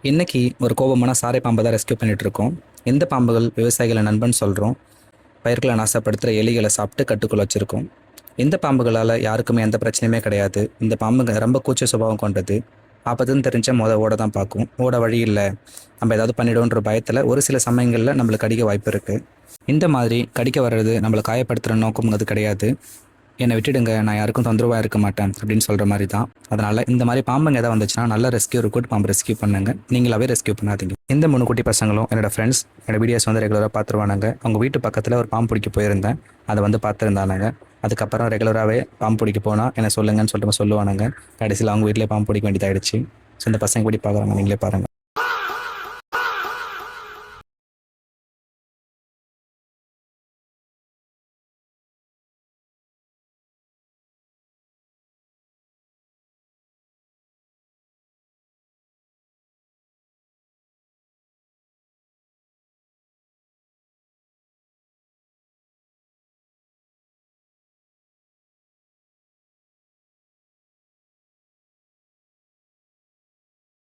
இன்னைக்கு ஒரு கோபமான சாரை பாம்பை தான் ரெஸ்கியூ பண்ணிட்டு இருக்கோம். எந்த பாம்புகள் விவசாயிகளை நண்பன் சொல்கிறோம், பயிர்களை நாசப்படுத்துகிற எலிகளை சாப்பிட்டு கட்டுக்குள்ள வச்சிருக்கோம். இந்த பாம்புகளால் யாருக்குமே எந்த பிரச்சனையுமே கிடையாது. இந்த பாம்புங்க ரொம்ப கூச்ச சுபாவம் கொண்டது. ஆபத்துன்னு தெரிஞ்ச ஓட தான் பார்க்கும். ஓட வழி இல்லை, நம்ம ஏதாவது பண்ணிடுவோன்ற பயத்தில் ஒரு சில சமயங்களில் நம்மளுக்கு கடிக்க வாய்ப்பு இருக்குது. இந்த மாதிரி கடிக்க வர்றது நம்மளை காயப்படுத்துகிற நோக்கம் அது கிடையாது. என்னை விட்டுடுங்க, நான் யாருக்கும் தொந்தரவாக இருக்க மாட்டேன் அப்படின்னு சொல்கிற மாதிரி தான். அதனால் இந்த மாதிரி பாம்புங்க எதாவது வந்துச்சுன்னா நல்ல ரெஸ்கியூ ரிக்ரூட் பாம்பு ரெஸ்கியூ பண்ணுங்க, நீங்களாவே ரெஸ்கியூ பண்ணாதீங்க. இந்த 3 குட்டி பசங்களும் என்னோட ஃப்ரெண்ட்ஸ் என்னோட வீடியோஸ் ரெகுலராக பார்த்துருவானுங்க. அவங்க வீட்டு பக்கத்தில் ஒரு பாம்பு பிடிக்க போயிருந்தேன், அதை பார்த்துருந்தானுங்க. அதுக்கப்புறம் ரெகுலராகவே பாம்பு பிடிக்க போனால் என்ன சொல்லுங்கன்னு சொல்லிட்டு சொல்லுவானுங்க. கடைசியில் அவங்க வீட்டிலே பாம்பு பிடிக்க வேண்டியதாகிடுச்சு. ஸோ இந்த பசங்க எப்படி பார்க்குறாங்க நீங்களே பாருங்கள்.